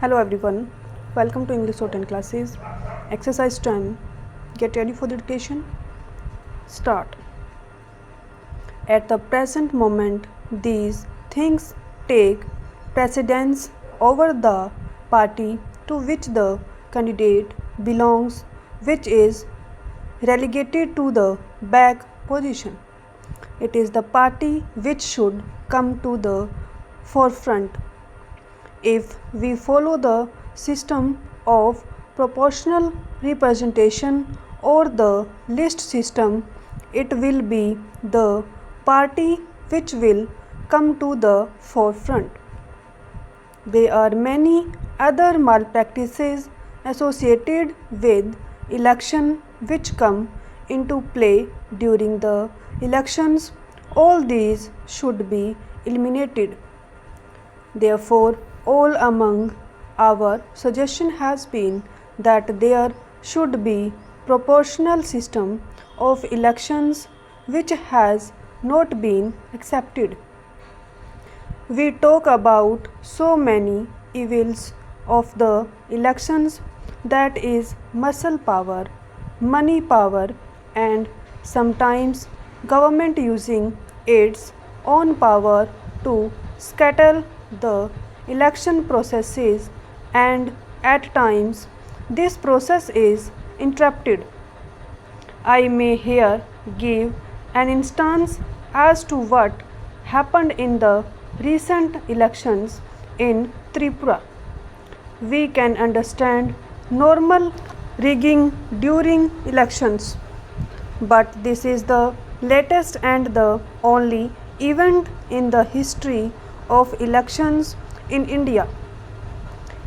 Hello everyone, welcome to English Shorthand classes. Exercise 10. Get ready for the dictation. Start. At the present moment, these things take precedence over the party to which the candidate belongs, which is relegated to the back position. It is the party which should come to the forefront. If we follow the system of proportional representation or the list system, it will be the party which will come to the forefront. There are many other malpractices associated with election which come into play during the elections. All these should be eliminated. Therefore, all among our suggestion has been that there should be proportional system of elections which has not been accepted. We talk about so many evils of the elections, that is muscle power, money power, and sometimes government using its own power to scuttle the election processes, and at times this process is interrupted. I may here give an instance as to what happened in the recent elections in Tripura. We can understand normal rigging during elections, but this is the latest and the only event in the history of elections in India.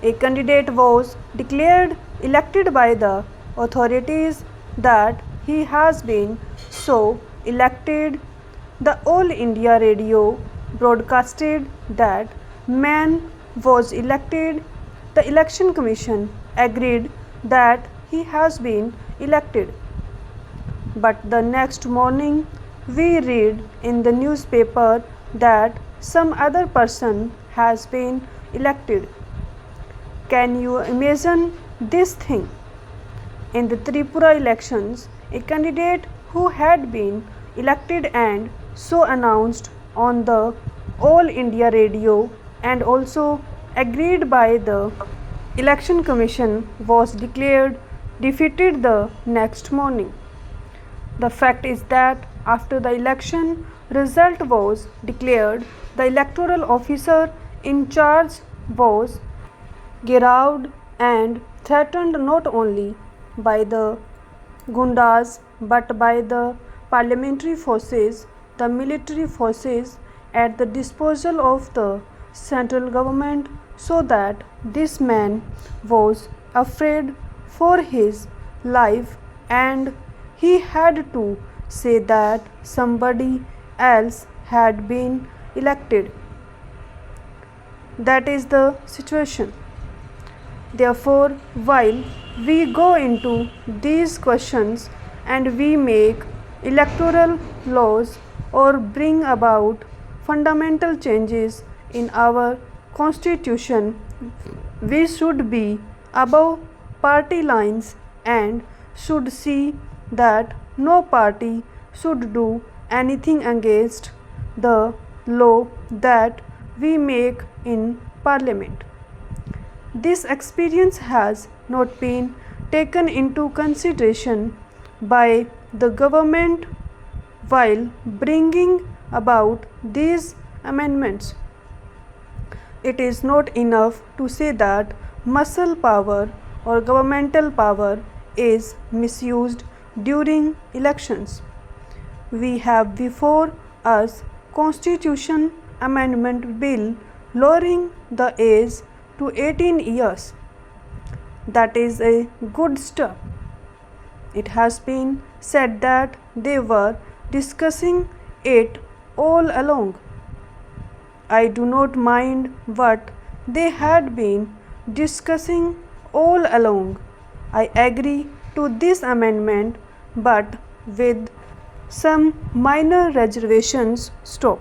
A candidate was declared elected by the authorities that he has been so elected. The All India Radio broadcasted that man was elected. The Election Commission agreed that he has been elected. But the next morning we read in the newspaper that some other person has been elected. Can you imagine this thing? In the Tripura elections, a candidate who had been elected and so announced on the All India Radio and also agreed by the Election Commission was declared defeated the next morning. The fact is that after the election result was declared, the electoral officer in charge was garrowed and threatened not only by the gundas but by the parliamentary forces, the military forces at the disposal of the central government, so that this man was afraid for his life and he had to say that somebody else had been elected. That is the situation. Therefore, while we go into these questions and we make electoral laws or bring about fundamental changes in our constitution, we should be above party lines and should see that no party should do anything against the law that we make in Parliament. This experience has not been taken into consideration by the government while bringing about these amendments. It is not enough to say that muscle power or governmental power is misused during elections. We have before us Constitution Amendment Bill lowering the age to 18 years. That is a good step. It has been said that they were discussing it all along. I do not mind what they had been discussing all along. I agree to this amendment, but with some minor reservations. Stop.